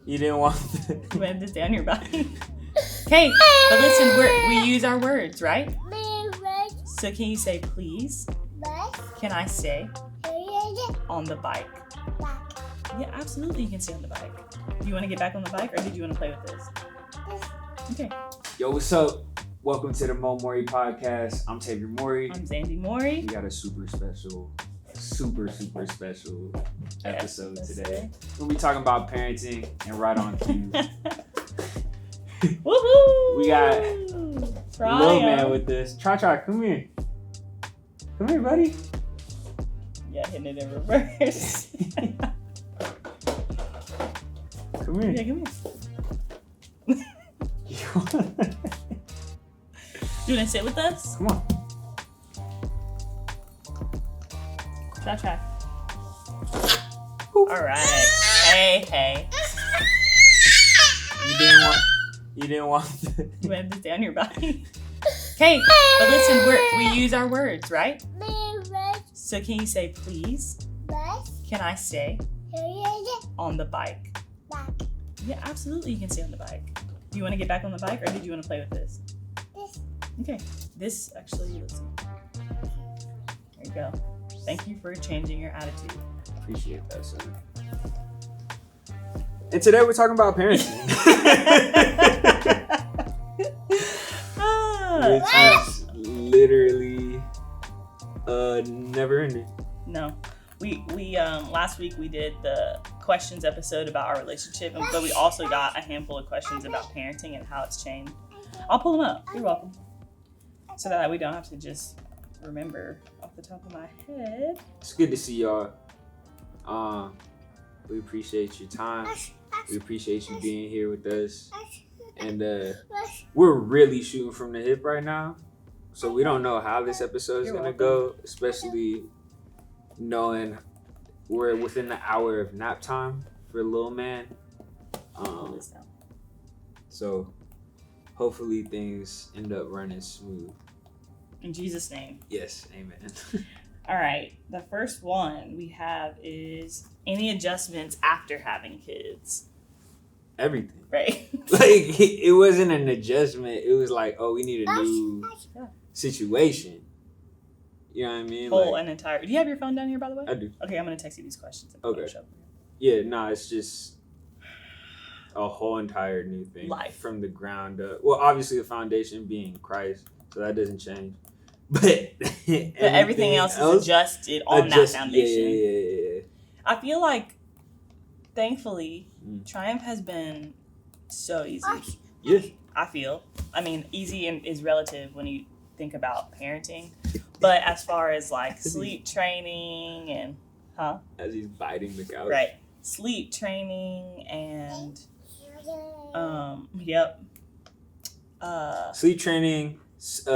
You didn't want. You had to stay on your bike. Okay, but listen, we use our words, right? So can you say please? Can I stay on the bike? Yeah, absolutely. You can stay on the bike. Do you want to get back on the bike, or did you want to play with this? Okay. Yo, what's up? Welcome to the Mowry podcast. I'm Tavior Mowry. I'm Sandy Mowry. We got a super special episode today. We'll be talking about parenting and right on cue. Woohoo! We got little man with this. Try, come here. Come here, buddy. Yeah, hitting it in reverse. Come here. Yeah, come here. You want to sit with us? Come on. Try. All right. Hey. You didn't want. You had to stay on your bike. Okay, but listen, we use our words, right? So can you say please? Can I stay on the bike? Yeah, absolutely. You can stay on the bike. Do you want to get back on the bike, or did you want to play with this? Okay. This actually, let's see. There you go. Thank you for changing your attitude. Appreciate that, son. And today we're talking about parenting. Which is literally never ending. No. We last week we did the questions episode about our relationship, but we also got a handful of questions about parenting and how it's changed. I'll pull them up. You're welcome. So that we don't have to just remember off the top of my head. It's good to see y'all. We appreciate your time. We appreciate you being here with us. And we're really shooting from the hip right now. So we don't know how this episode is going to go, especially knowing we're within the hour of nap time for little man. So hopefully things end up running smooth. In Jesus' name. Yes, amen. All right. The first one we have is any adjustments after having kids. Everything. Right. Like, it wasn't an adjustment. It was like, oh, we need a new situation. You know what I mean? Do you have your phone down here, by the way? I do. Okay, I'm going to text you these questions. Okay. Yeah, it's just a whole entire new thing. Life. From the ground up. Well, obviously the foundation being Christ, so that doesn't change. But everything else is adjusted on that foundation. Yeah. I feel like, thankfully, Triumph has been so easy. Yeah. I feel. I mean, easy is relative when you think about parenting. But as far as like sleep training and, as he's biting the couch. Right. Sleep training and, sleep training, he's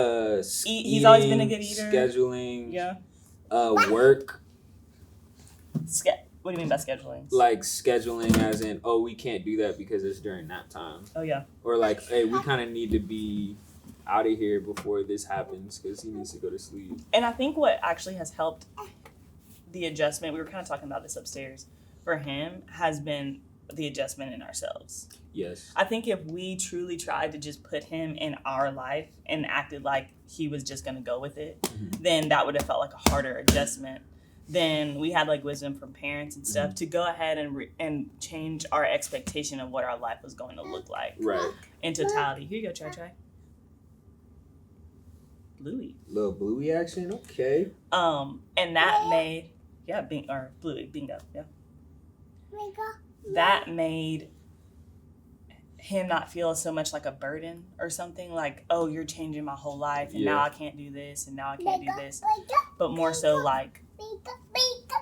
always been a good eater. Scheduling. Yeah. Work. What do you mean by scheduling? Like scheduling as in, oh, we can't do that because it's during nap time. Oh, yeah. Or like, hey, we kind of need to be out of here before this happens because he needs to go to sleep. And I think what actually has helped the adjustment, we were kind of talking about this upstairs, for him has been the adjustment in ourselves. Yes. I think if we truly tried to just put him in our life and acted like he was just going to go with it, then that would have felt like a harder adjustment. Then we had like wisdom from parents and stuff to go ahead and change our expectation of what our life was going to look like. Right. In totality. Here you go, Chai. Bluey. Little Bluey action? Okay. And that made, Bluey, bingo, yeah. That made him not feel so much like a burden or something like, oh, you're changing my whole life and now I can't do this and now I can't do this. But more so like,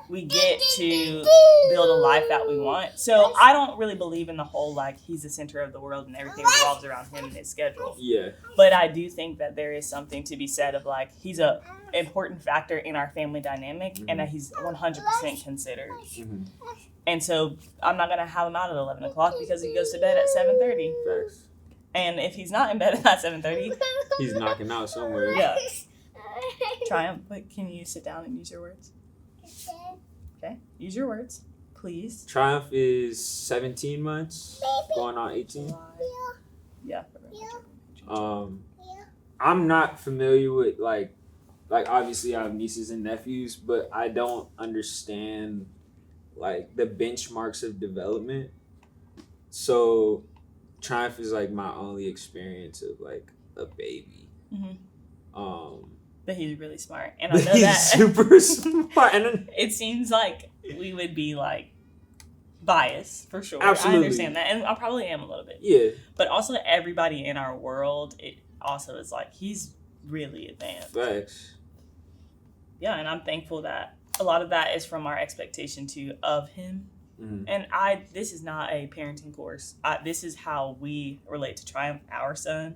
we get to build a life that we want. So I don't really believe in the whole like he's the center of the world and everything revolves around him and his schedule. Yeah. But I do think that there is something to be said of like he's a important factor in our family dynamic and that he's 100% considered. And so I'm not gonna have him out at 11 o'clock because he goes to bed at 7:30. Facts. And if he's not in bed at 7:30, he's knocking out somewhere. Yeah. Triumph, but can you sit down and use your words? Okay, use your words. Please. Triumph is 17 months, going on 18. Yeah. I'm not familiar with like obviously I have nieces and nephews, but I don't understand like the benchmarks of development. So Triumph is like my only experience of like a baby. But he's really smart, and I know he's that super smart. And it seems like we would be like biased for sure. Absolutely. I understand that, and I probably am a little bit. Yeah. But also, everybody in our world, it also is like he's really advanced. Thanks. Yeah, and I'm thankful that a lot of that is from our expectation too of him. Mm-hmm. And this is not a parenting course. This is how we relate to Triumph, our son,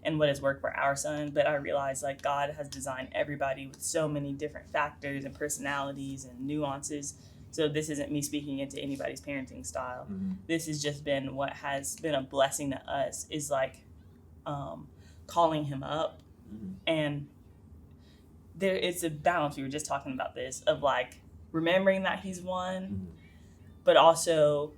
and what has worked for our son. But I realize like God has designed everybody with so many different factors and personalities and nuances. So this isn't me speaking into anybody's parenting style. Mm-hmm. This has just been what has been a blessing to us is like calling him up. Mm-hmm. And it's a balance. We were just talking about this of like remembering that he's one, Mm-hmm. but also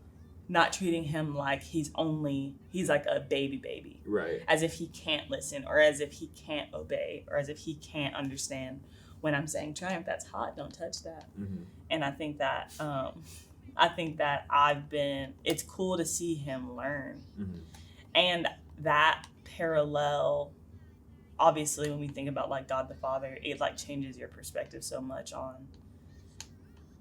not treating him like he's like a baby. Right. As if he can't listen or as if he can't obey or as if he can't understand when I'm saying, Triumph, that's hot, don't touch that. Mm-hmm. And I think that it's cool to see him learn. Mm-hmm. And that parallel, obviously when we think about like God the Father, it like changes your perspective so much on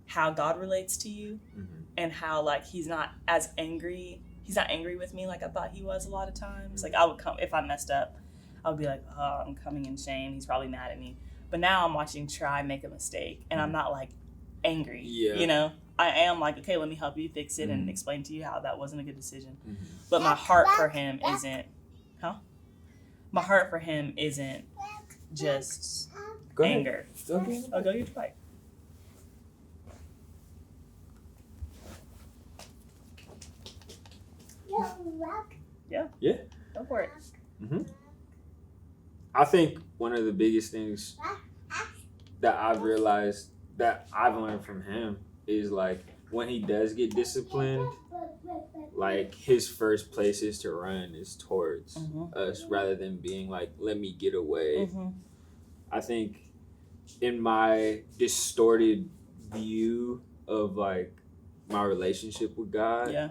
how God relates to you. Mm-hmm. And how like he's not angry with me like I thought he was a lot of times. Like I would come if I messed up, I would be like, oh, I'm coming in shame, he's probably mad at me. But now I'm watching Try make a mistake and I'm not like angry. Yeah. You know? I am like, okay, let me help you fix it and explain to you how that wasn't a good decision. Mm-hmm. But my heart for him isn't my heart for him isn't just anger. Okay. Oh, go your bike. Yeah. Go for it. Mm-hmm. I think one of the biggest things that I've realized that I've learned from him is like when he does get disciplined, like his first places to run is towards us rather than being like, let me get away. Mm-hmm. I think in my distorted view of like my relationship with God, Yeah.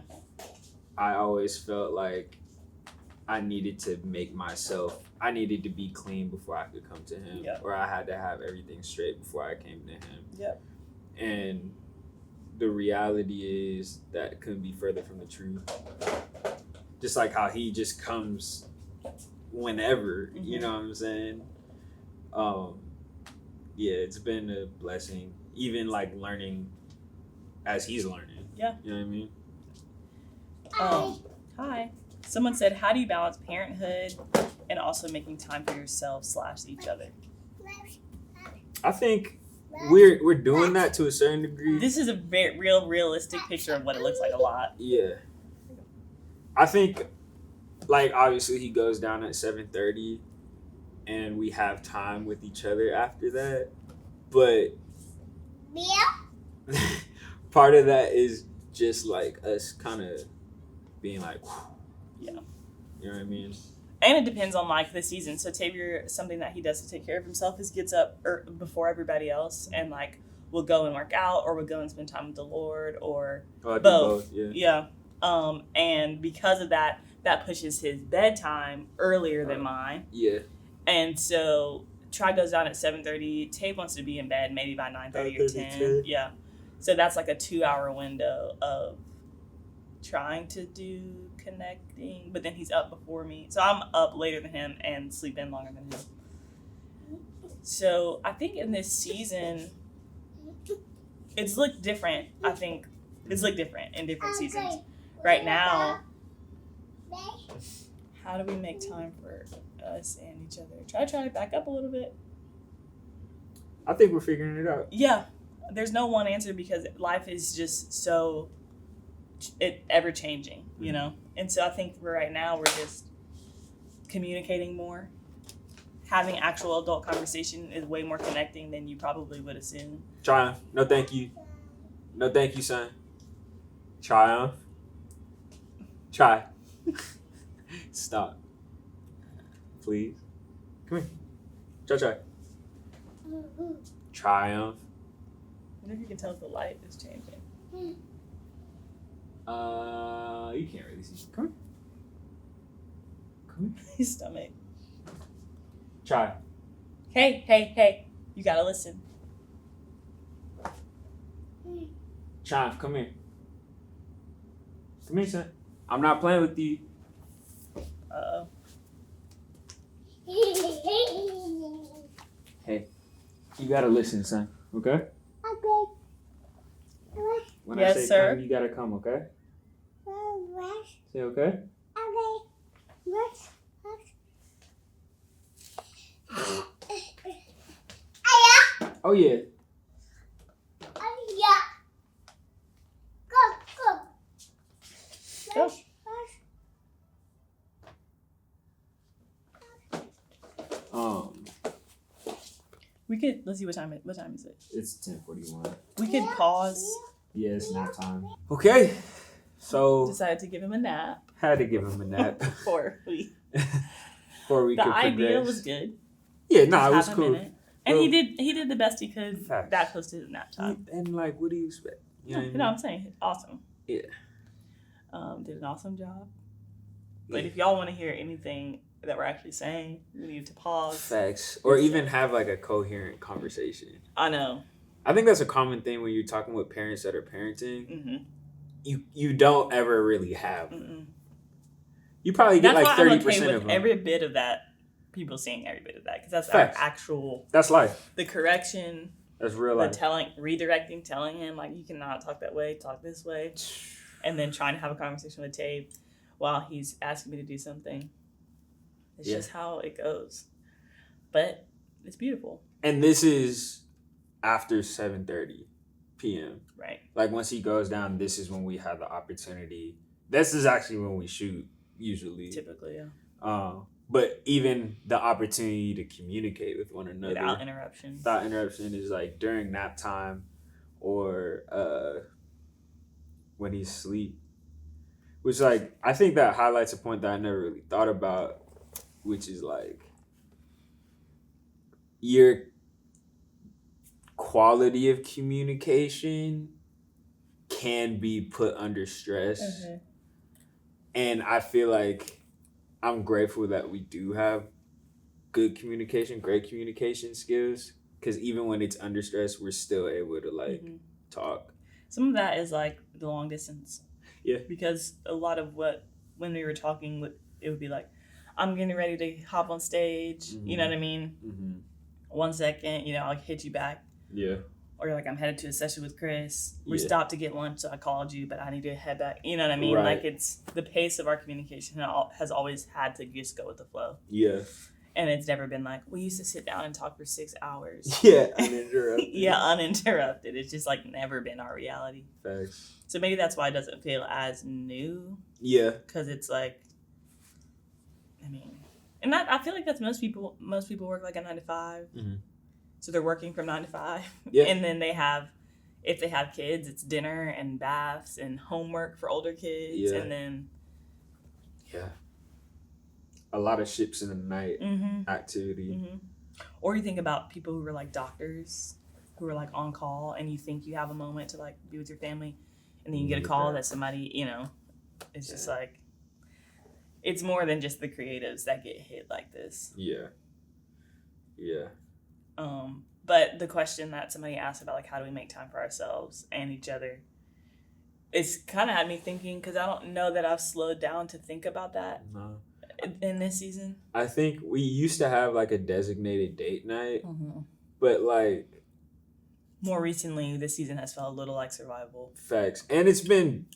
I always felt like I needed to be clean before I could come to him. Yep. Or I had to have everything straight before I came to him. Yep. And the reality is that couldn't be further from the truth. Just like how he just comes whenever, you know what I'm saying? Yeah, it's been a blessing. Even like learning as he's learning. Yeah. You know what I mean? Hi. Someone said, how do you balance parenthood and also making time for yourself / each other? I think we're doing that to a certain degree. This is a very realistic picture of what it looks like a lot. Yeah. I think, like, obviously he goes down at 7:30 and we have time with each other after that. But part of that is just like us kind of being like, yeah, you know what I mean? And it depends on like the season. So Tavior, something that he does to take care of himself is gets up before everybody else and like will go and work out or will go and spend time with the Lord or both. Yeah. And because of that pushes his bedtime earlier than mine. Yeah. And so Try goes down at 7:30. Tape wants to be in bed maybe by 9:30 or 10. Yeah. So that's like a 2-hour window of trying to do connecting, but then he's up before me. So I'm up later than him and sleep in longer than him. So I think in this season, it's looked different. I think it's looked different in different seasons. Right now, how do we make time for us and each other? Try to back up a little bit. I think we're figuring it out. Yeah. There's no one answer because life is just so ever changing, you know? And so I think right now we're just communicating more. Having actual adult conversation is way more connecting than you probably would assume. Trying. No thank you. No thank you, son. Triumph. Try. Stop. Please. Come here. Try. Triumph. I wonder if you can tell if the light is changing. You can't really see. Come here. Come here. His stomach. Try. Hey. You gotta listen. Triumph, come here. Come here, son. I'm not playing with you. Uh-oh. Hey, you gotta listen, son. Okay? Okay. When Yes, I say sir. come, you gotta come, okay? Say okay? Oh, yeah. Go. We could, let's see what time is it? It's 10:41. We could pause. Yeah, it's nap time. Okay, so Decided to give him a nap had to give him a nap before we. before we The could idea progress. was good. Yeah, no, Just it was have a cool. minute. And Well, he did the best he could. Facts. That close to his nap time. And like, what do you expect? You know what I You mean? know what I'm saying? Awesome. Yeah. Did an awesome job. But Yeah. if y'all want to hear anything that we're actually saying, we need to pause. Facts, or even have like a coherent conversation. I know. I think that's a common thing when you're talking with parents that are parenting. Mm-hmm. You don't ever really have. Mm-mm. You probably get That's like why I'm 30% okay of with them. every bit of that. People seeing every bit of that because that's Facts. our actual. That's life. The correction, That's real the life. redirecting, telling him like you cannot talk that way, talk this way, and then trying to have a conversation with Tave while he's asking me to do something. It's Yeah. just how it goes, but it's beautiful, And this is after 7:30 p.m. right? Like once he goes down, this is when we have the opportunity. This is actually when we shoot usually. Typically, yeah. But even the opportunity to communicate with one another Without interruption. without interruption is like during nap time or when he's asleep. Which like I think that highlights a point that I never really thought about, which is like your quality of communication can be put under stress. Mhm. And I feel like I'm grateful that we do have good communication, great communication skills. Because even when it's under stress, we're still able to like Mhm. talk. Some of that is like the long distance. Yeah. Because a lot of when we were talking, it would be like, I'm getting ready to hop on stage. Mhm. You know what I mean? Mm-hmm. 1 second, I'll hit you back. Yeah. Or you're like, I'm headed to a session with Chris. We Yeah. stopped to get lunch, so I called you, but I need to head back. You know what I mean? Right. Like it's the pace of our communication has always had to just go with the flow. Yeah. And it's never been like, we used to sit down and talk for 6 hours. Yeah. Uninterrupted. Yeah, uninterrupted. It's just like never been our reality. Facts. So maybe that's why it doesn't feel as new. Yeah. Because it's like, I mean, and I feel like that's most people work like a 9 to 5. Mhm. So they're working from 9 to 5. Yeah. And then if they have kids, it's dinner and baths and homework for older kids. Yeah. And then, Yeah. A lot of ships in the night mm-hmm, activity. mm-hmm. Or you think about people who are like doctors who are like on call and you think you have a moment to like be with your family and then you get a call that somebody, it's just like, it's more than just the creatives that get hit like this. Yeah. Yeah. But the question that somebody asked about like how do we make time for ourselves and each other, it's kind of had me thinking because I don't know that I've slowed down to think about that No. in this season. I think we used to have like a designated date night, Mm-hmm. but like More recently, this season has felt a little like survival. facts. And it's been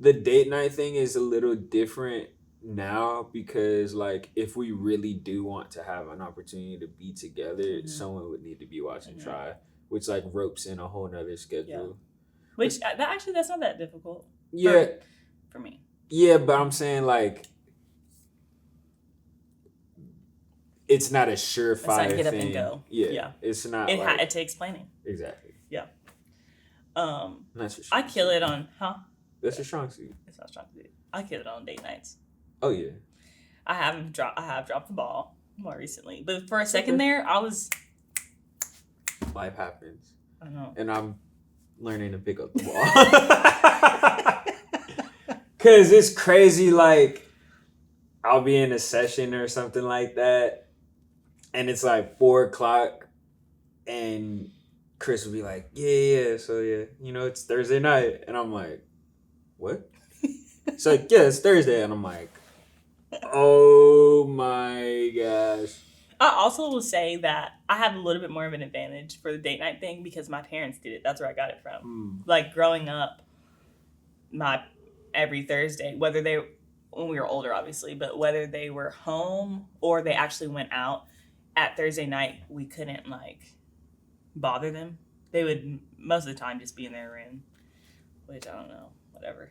the date night thing is a little different now because like if we really do want to have an opportunity to be together, Mhm. someone would need to be watching Mhm. Try, which like ropes in a whole nother schedule. Which that's not that difficult. Yeah. For me. Yeah, but I'm saying like it's not a surefire get up thing. and go. Yeah. Yeah. It's not It like it takes planning. exactly. That's for sure. I I kill it on That's your strong suit. It's not strong suit. I kill it on date nights. Oh yeah. I have dropped the ball more recently, but for a second there, I was. Life happens. I know. And I'm learning to pick up the ball. Cause it's crazy. Like I'll be in a session or something like that, and it's like 4:00, and Chris will be like, "Yeah, so yeah, it's Thursday night," and I'm like, "What?" It's like, "Yeah, it's Thursday," and I'm like, "Oh my gosh." I also will say that I have a little bit more of an advantage for the date night thing because my parents did it. That's where I got it from. Like growing up, every Thursday, when we were older, obviously, but whether they were home or they actually went out at Thursday night, we couldn't like bother them. They would most of the time just be in their room, which I don't know, whatever.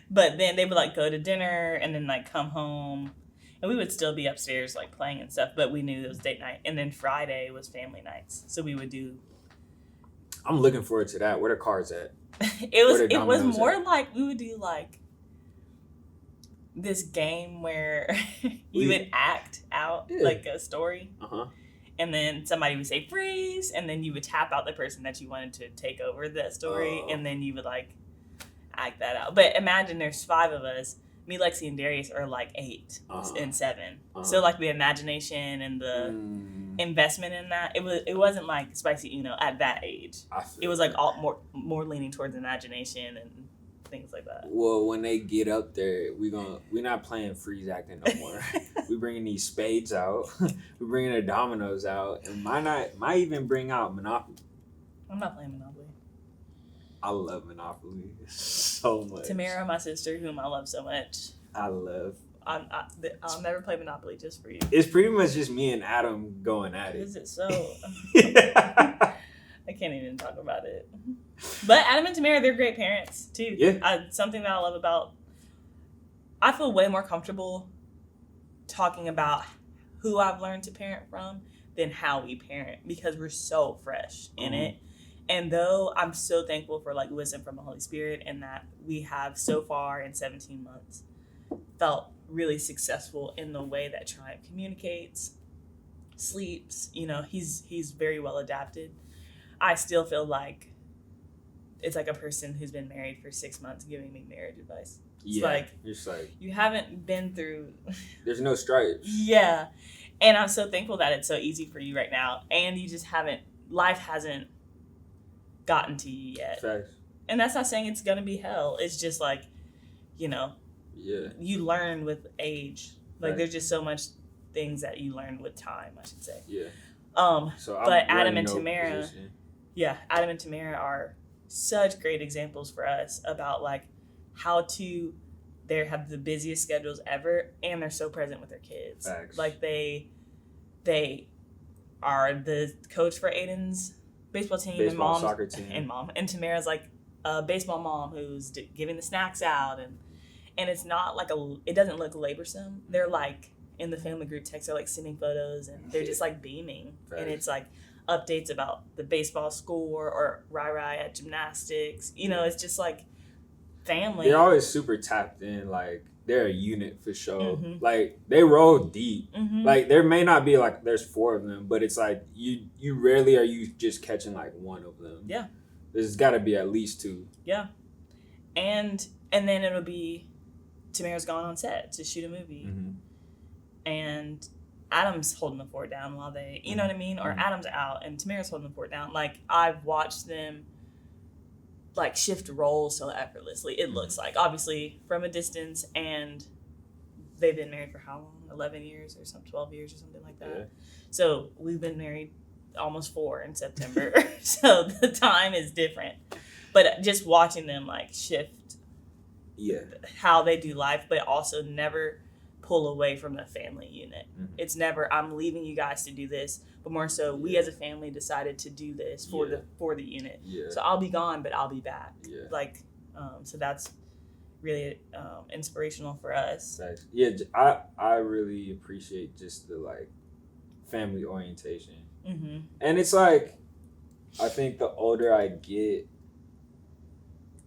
But then they would like go to dinner and then like come home. And we would still be upstairs, like, playing and stuff, but we knew it was date night. And then Friday was family nights. So we would do... I'm looking forward to that. Where the cards at? It was more like, we would do, like, this game where you would act out, like, a story. Uh-huh. And then somebody would say, freeze! And then you would tap out the person that you wanted to take over that story. And then you would, like, act that out. But imagine there's 5 of us. Me, Lexi, and Darius are like 8 and 7. So like the imagination and the investment in that, it wasn't like spicy at that age. It was like all more leaning towards imagination and things like that. Well, when they get up there, we're not playing freeze acting no more. We bringing these spades out. We bringing the dominoes out, and might even bring out Monopoly. I'm not playing Monopoly. I love Monopoly so much. Tamara, my sister, whom I love so much. I'll never play Monopoly just for you. It's pretty much just me and Adam going at it. Is it so? I can't even talk about it. But Adam and Tamara, they're great parents too. Yeah. Something that I love about. I feel way more comfortable talking about who I've learned to parent from than how we parent because we're so fresh in it. And though I'm so thankful for like wisdom from the Holy Spirit and that we have so far in 17 months felt really successful in the way that Triumph communicates, sleeps, he's very well adapted. I still feel like it's like a person who's been married for 6 months giving me marriage advice. It's like you haven't been through. There's no stripes. Yeah. And I'm so thankful that it's so easy for you right now. And you just life hasn't gotten to you yet. Facts. And that's not saying it's gonna be hell. It's just like, you learn with age. Like there's just so much things that you learn with time, I should say. Yeah. But Adam and Tamara, Adam and Tamara are such great examples for us about like how to have the busiest schedules ever, and they're so present with their kids. Facts. Like they are the coach for Aiden's baseball team and mom, soccer team, and Tamara's like a baseball mom who's giving the snacks out, and it's not like it doesn't look laborsome. They're like in the family group text, they're like sending photos and they're just like beaming, and it's like updates about the baseball score or Rai at gymnastics. It's just like family. They're always super tapped in, like they're a unit for sure. Mm-hmm. Like they roll deep. Mm-hmm. Like there may not be like there's 4 of them, but it's like you rarely are you just catching like one of them. Yeah. There's got to be at least 2. Yeah. And then it'll be Tamara's gone on set to shoot a movie. Mm-hmm. And Adam's holding the fort down while they, you know what I mean? Or Adam's out and Tamara's holding the fort down. Like I've watched them like shift roles so effortlessly. It looks like, obviously from a distance, and they've been married for how long? 11 years or something, 12 years or something like that. Yeah. So we've been married almost 4 in September. So the time is different. But just watching them like shift how they do life, but also never pull away from the family unit. Mm-hmm. It's never, I'm leaving you guys to do this, but more so we as a family decided to do this for the unit. Yeah. So I'll be gone, but I'll be back. Yeah. Like, so that's really inspirational for us. Nice. Yeah, I really appreciate just the like family orientation. Mm-hmm. And it's like, I think the older I get,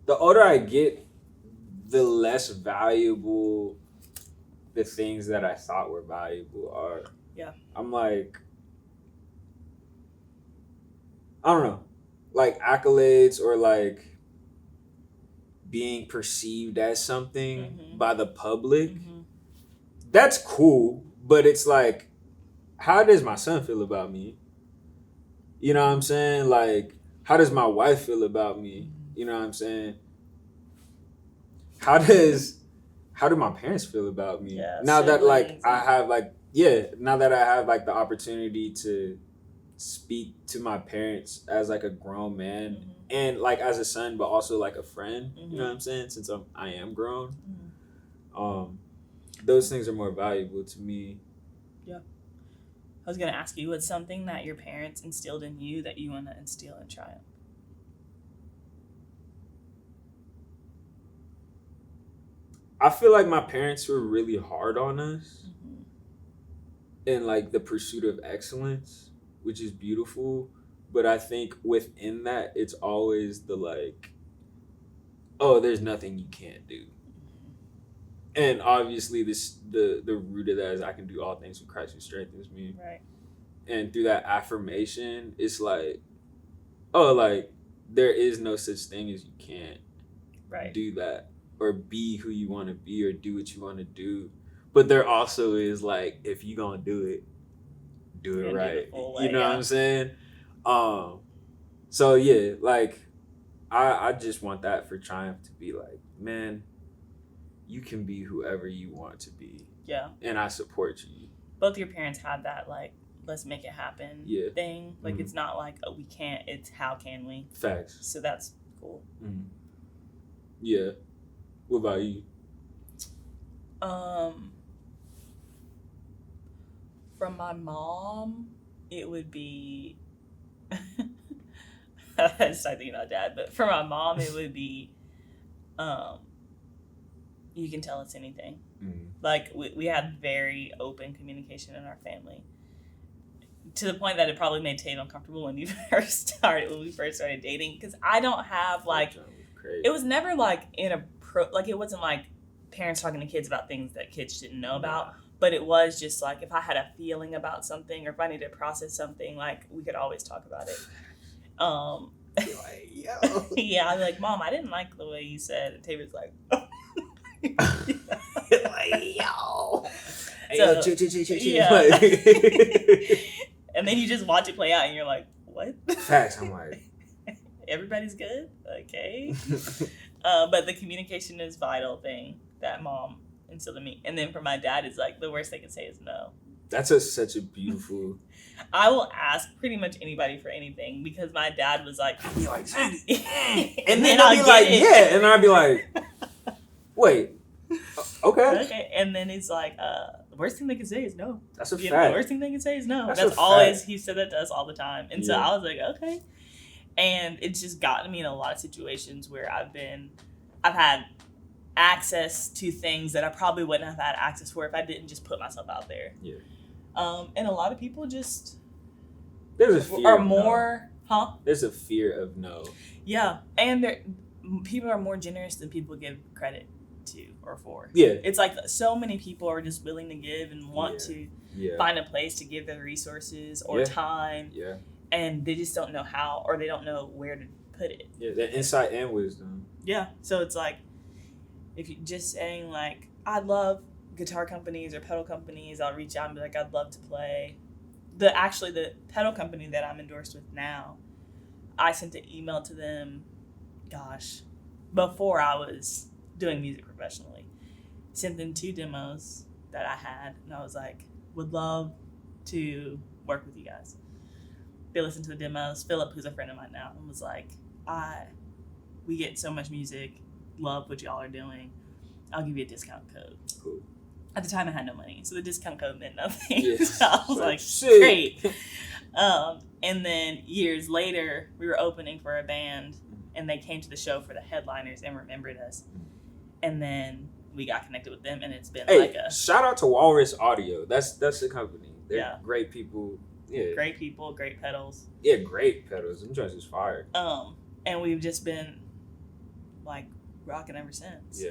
the older I get, the less valuable the things that I thought were valuable are. Yeah. I'm like, I don't know, like accolades or like being perceived as something by the public. That's cool, but it's like, how does my son feel about me? You know what I'm saying? Like, how does my wife feel about me? You know what I'm saying? How do my parents feel about me? Yeah, now that like siblings now that I have like the opportunity to speak to my parents as like a grown man and like as a son, but also like a friend. You know what I'm saying? Since I am grown, those things are more valuable to me. Yeah. I was gonna ask you, what's something that your parents instilled in you that you want to instill in Triumph? I feel like my parents were really hard on us in like the pursuit of excellence, which is beautiful. But I think within that, it's always the like, oh, there's nothing you can't do. And obviously, the root of that is I can do all things through Christ who strengthens me. Right. And through that affirmation, it's like, oh, like there is no such thing as you can't do that or be who you want to be or do what you want to do. But there also is like, if you gonna do it, do it right. You know what I'm saying? So yeah, like I just want that for Triumph to be like, man, you can be whoever you want to be. Yeah. And I support you. Both your parents had that like, let's make it happen thing. Like it's not like, oh, we can't, it's how can we? Facts. So that's cool. Yeah. What about you? From my mom, it would be I start thinking about dad, but for my mom it would be you can tell us anything. Like we had very open communication in our family, to the point that it probably made Tate uncomfortable when we first started dating, because I don't have like, it was never like like it wasn't like parents talking to kids about things that kids didn't know about, but it was just like if I had a feeling about something or if I needed to process something, like we could always talk about it. Like, yo. Yeah, I'm like, Mom, I didn't like the way you said, and Tavier's like, like, yo. So, Yeah. And then you just watch it play out and you're like, what? Facts. I'm like, everybody's good? Okay. But the communication is vital thing that mom instilled in me. And then for my dad, it's like the worst they can say is no. That's such a beautiful. I will ask pretty much anybody for anything because my dad was like, I'd be like, and then I'll be like, yeah, and I'd be like, wait, okay. And then it's like, the worst thing they can say is no. That's a fact. The worst thing they can say is no. That's always, he said that to us all the time. And so I was like, okay. And it's just gotten me in a lot of situations where I've had access to things that I probably wouldn't have had access for if I didn't just put myself out there. Yeah. And a lot of people just there's a fear are more, no. There's a fear of no. Yeah, and people are more generous than people give credit to or for. Yeah. It's like so many people are just willing to give and want to find a place to give their resources or time. Yeah. And they just don't know how, or they don't know where to put it. Yeah, the insight and wisdom. Yeah, so it's like, if you're just saying like, I love guitar companies or pedal companies, I'll reach out and be like, I'd love to play. The pedal company that I'm endorsed with now, I sent an email to them, before I was doing music professionally. Sent them 2 demos that I had, and I was like, would love to work with you guys. They listened to the demos. Philip, who's a friend of mine now, and was like, we get so much music, love what y'all are doing. I'll give you a discount code. Cool. At the time, I had no money, so the discount code meant nothing. Yeah. So I was like, shit. Great. And then years later, we were opening for a band, and they came to the show for the headliners and remembered us. And then we got connected with them, and it's been like a... shout out to Walrus Audio. That's the company. They're great people. Yeah. Great people, great pedals. Yeah, great pedals. Them joints is fire. And we've just been like rocking ever since. Yeah.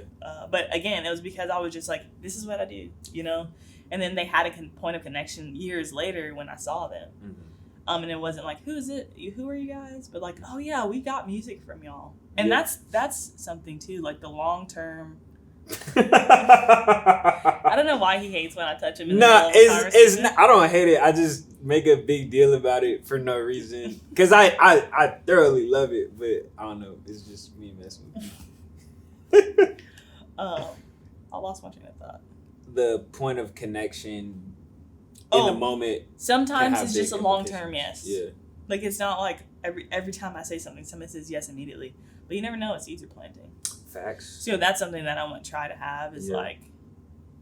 But again, it was because I was just like, this is what I do, you know? And then they had a point of connection years later when I saw them. Mm-hmm. And it wasn't like, who is it? Who are you guys? But like, oh yeah, we got music from y'all. And that's something too, like the long term. I don't know why he hates when I touch him. It's not, I don't hate it. I just make a big deal about it for no reason. Because I thoroughly love it, but I don't know. It's just me messing with you. I lost my train of thought. The point of connection in the moment. Sometimes it's just a long term yes. Yeah. Like it's not like every time I say something, somebody says yes immediately. But you never know. It's seeds you're planting. Facts. So that's something that I want to try to have is like,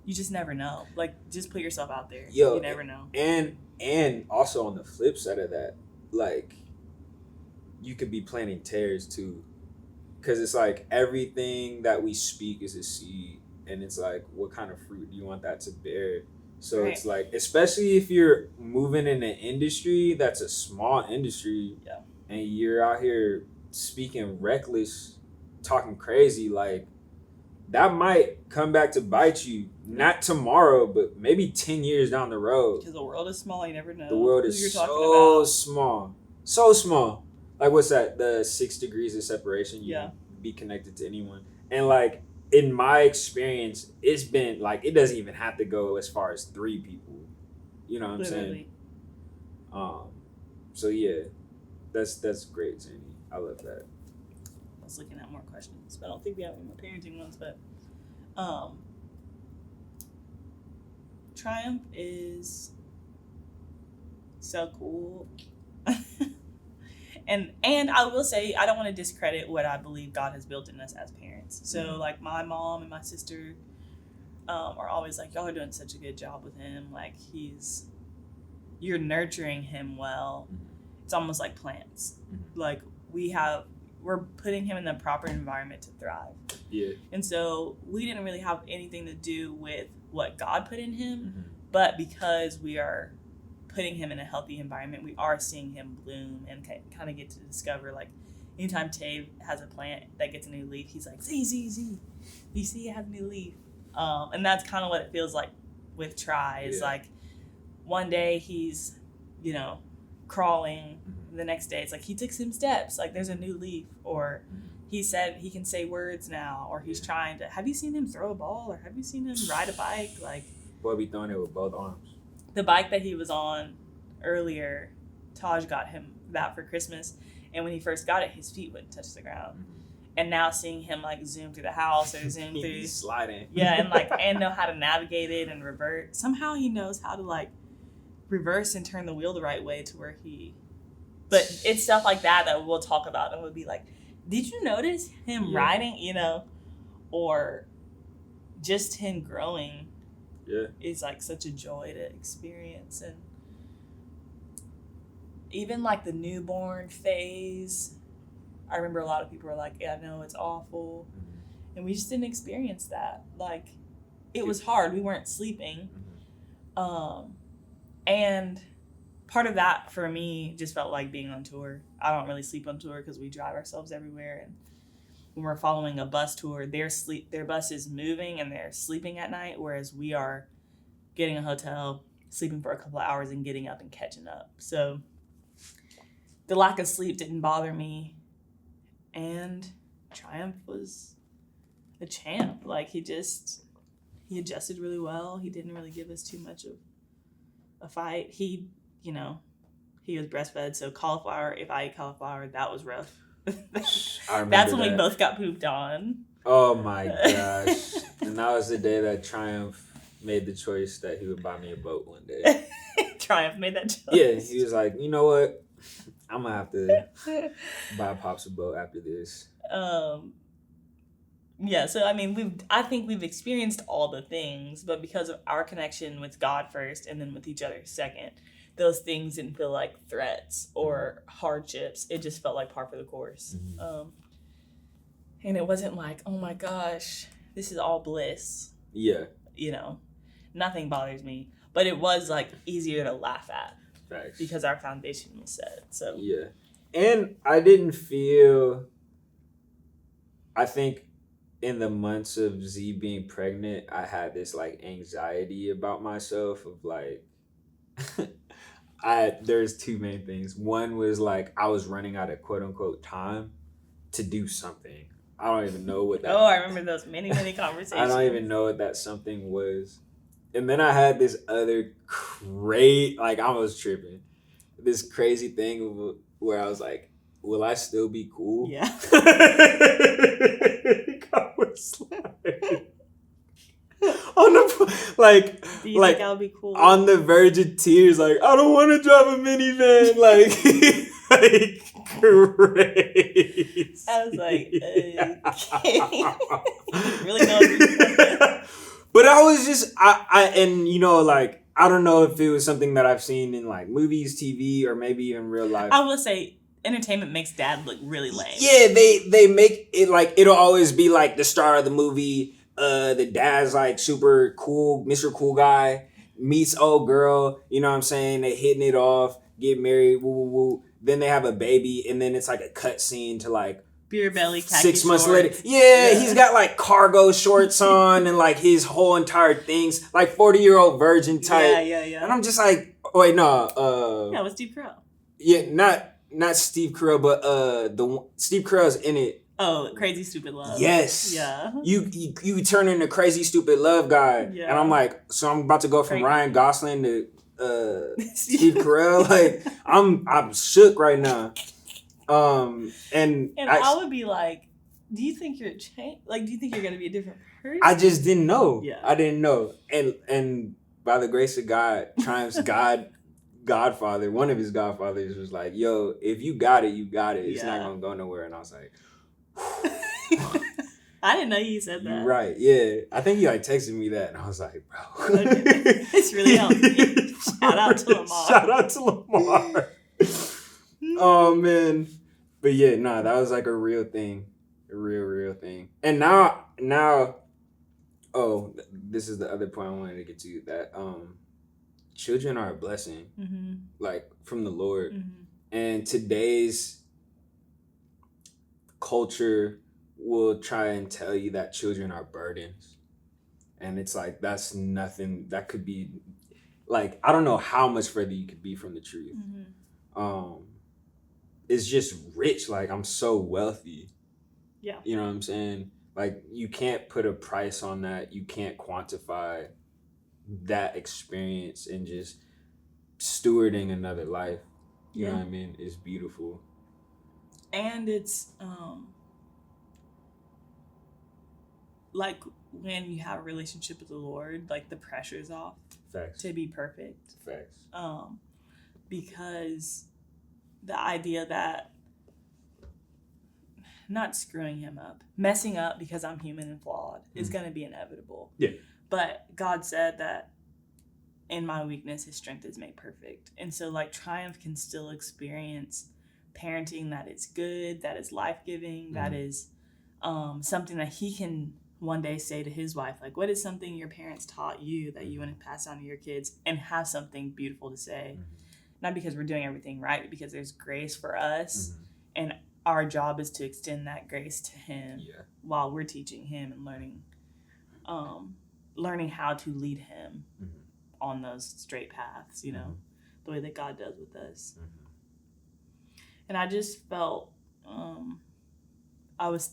you just never know. Like, just put yourself out there. You never know. And also on the flip side of that, like, you could be planting tares too. Because it's like everything that we speak is a seed. And it's like, what kind of fruit do you want that to bear? So it's like, especially if you're moving in an industry that's a small industry and you're out here speaking reckless, talking crazy, like that might come back to bite you, not tomorrow, but maybe 10 years down the road. Because the world is small, you never know. The world is so small. So small. Like, what's that? The 6 degrees of separation. You can be connected to anyone. And like, in my experience, it's been like, it doesn't even have to go as far as 3 people. You know what I'm saying? So yeah, that's great, Jenny. I love that. I was looking at more questions, but I don't think we have any more parenting ones. But Triumph is so cool. and I will say, I don't want to discredit what I believe God has built in us as parents. So like my mom and my sister are always like, y'all are doing such a good job with him. Like you're nurturing him well. It's almost like plants. Like we're putting him in the proper environment to thrive. Yeah. And so we didn't really have anything to do with what God put in him, but because we are putting him in a healthy environment, we are seeing him bloom and kind of get to discover, like, anytime Tav has a plant that gets a new leaf, he's like, Z, you see it has a new leaf. And that's kind of what it feels like with Try. Is like one day he's, crawling. The next day it's like he took some steps, like there's a new leaf, or he said he can say words now, or he's trying to. Have you seen him throw a ball, or have you seen him ride a bike? Like, boy, be throwing it with both arms. The bike that he was on earlier, Taj got him that for Christmas, and when he first got it, his feet wouldn't touch the ground. And now seeing him like zoom through the house or zoom through sliding, and know how to navigate it and revert. Somehow he knows how to like reverse and turn the wheel the right way to where he. But it's stuff like that we'll talk about, and we'll be like, did you notice him riding, or just him growing is like such a joy to experience. And even like the newborn phase, I remember a lot of people were like, yeah, no, it's awful. And we just didn't experience that. Like, it was hard. We weren't sleeping. And part of that for me just felt like being on tour. I don't really sleep on tour because we drive ourselves everywhere. And when we're following a bus tour, their bus is moving and they're sleeping at night, whereas we are getting a hotel, sleeping for a couple of hours, and getting up and catching up. So the lack of sleep didn't bother me. And Triumph was a champ. Like, he adjusted really well. He didn't really give us too much of a fight. He was breastfed, so cauliflower, if I ate cauliflower, that was rough. That's when we both got pooped on. Oh my gosh. And that was the day that Triumph made the choice that he would buy me a boat one day. Triumph made that choice. Yeah, he was like, you know what? I'm going to have to buy Pops a boat after this. Yeah, so I mean, I think we've experienced all the things, but because of our connection with God first and then with each other second, those things didn't feel like threats or hardships. It just felt like par for the course. And it wasn't like, oh my gosh, this is all bliss. Yeah. Nothing bothers me. But it was like easier to laugh at. Facts. Because our foundation was set. So yeah. And I didn't feel I think in the months of Z being pregnant, I had this like anxiety about myself of like there's two main things. One was like I was running out of quote unquote time to do something. I don't even know what that. Oh, I remember those many conversations. I don't even know what that something was. And then I had this other like I was tripping. This crazy thing where I was like, will I still be cool? Yeah. I was on the like, do you like think I'll be cool? On the verge of tears, like I don't want to drive a minivan, like crazy. I was like, okay. Really know. But I was just I and you know like I don't know if it was something that I've seen in like movies, TV, or maybe even real life. I will say entertainment makes dad look really lame. Yeah, they make it like it'll always be like the star of the movie. The dad's like super cool, Mr. Cool Guy, meets old girl, you know what I'm saying? They hitting it off, get married, woo woo woo. Then they have a baby, and then it's like a cut scene to like beer belly, khaki 6 months shorts. later. Yeah, he's got like cargo shorts on and like his whole entire thing's like 40-year-old virgin type. Yeah. And I'm just like, wait, no, yeah, with Steve Carell. Yeah, not Steve Carell, but Steve Carell's in it. Oh, Crazy Stupid Love. Yes. Yeah. You turn into Crazy Stupid Love guy. Yeah. And I'm like, so I'm about to go from Ryan Gosling to Steve Carell. Like I'm shook right now. And I would be like, do you think you're do you think you're gonna be a different person? I just didn't know. Yeah. I didn't know. And by the grace of God, Triumph's Godfather, one of his godfathers was like, yo, if you got it, you got it. It's not gonna go nowhere. And I was like, I didn't know you said that. You're right. Yeah. I think he like texted me that and I was like, bro. It's really helping. Shout out to Lamar. Shout out to Lamar. Oh man. But yeah, nah, that was like a real thing. A real thing. And now this is the other point I wanted to get to, that children are a blessing. Mm-hmm. Like from the Lord. Mm-hmm. And today's culture will try and tell you that children are burdens. And it's like, that's nothing. That could be like, I don't know how much further you could be from the truth. Mm-hmm. It's just rich. Like, I'm so wealthy. Yeah. You know what I'm saying? Like, you can't put a price on that. You can't quantify that experience, and just stewarding another life. You know what I mean? It's beautiful. And it's like when you have a relationship with the Lord, like the pressure's off. Facts. To be perfect. Facts. Because the idea that not screwing him up, messing up because I'm human and flawed is going to be inevitable. Yeah. But God said that in my weakness, his strength is made perfect. And so like Triumph can still experience parenting that is good, that is life-giving, that is something that he can one day say to his wife, like, what is something your parents taught you that you want to pass on to your kids, and have something beautiful to say. Not because we're doing everything right, but because there's grace for us, and our job is to extend that grace to him while we're teaching him and learning how to lead him on those straight paths, you know, the way that God does with us. And I just felt,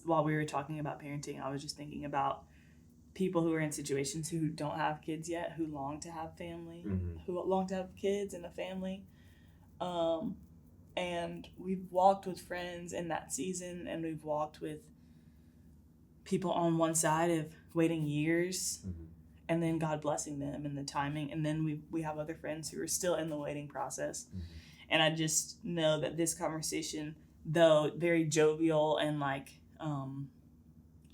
while we were talking about parenting, I was just thinking about people who are in situations who don't have kids yet, who long to have family, who long to have kids and a family. And we've walked with friends in that season, and we've walked with people on one side of waiting years and then God blessing them and the timing. And then we have other friends who are still in the waiting process. And I just know that this conversation, though very jovial and like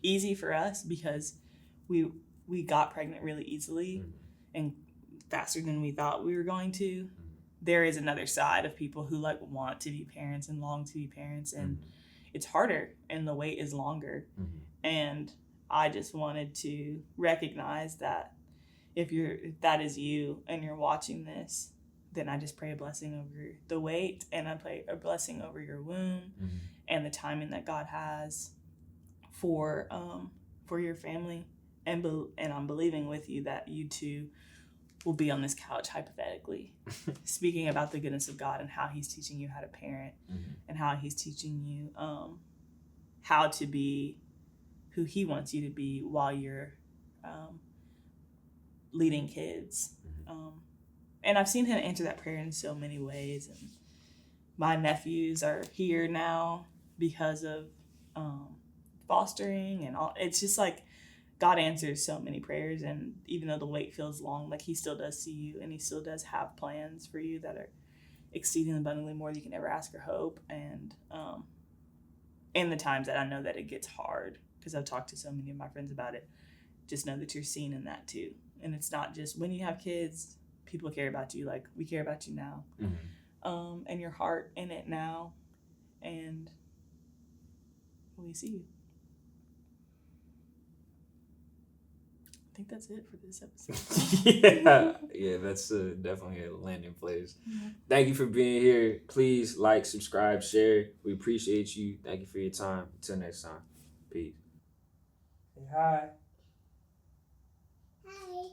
easy for us, because we got pregnant really easily and faster than we thought we were going to, there is another side of people who like want to be parents and long to be parents, and it's harder and the wait is longer. And I just wanted to recognize that if that is you and you're watching this, then I just pray a blessing over the wait, and I pray a blessing over your womb and the timing that God has for your family, and I'm believing with you that you two will be on this couch hypothetically speaking about the goodness of God and how he's teaching you how to parent, and how he's teaching you how to be who he wants you to be while you're leading kids. And I've seen him answer that prayer in so many ways. And my nephews are here now because of fostering and all. It's just like God answers so many prayers, and even though the wait feels long, like he still does see you, and he still does have plans for you that are exceeding abundantly more than you can ever ask or hope. And in the times that I know that it gets hard, because I've talked to so many of my friends about it, just know that you're seen in that too. And it's not just when you have kids, people care about you, like we care about you now. And your heart in it now, and we see you. I think that's it for this episode. Yeah, that's definitely a landing place. Thank you for being here. Please like, subscribe, share. We appreciate you. Thank you for your time. Until next time. Peace. Say hi. Hi.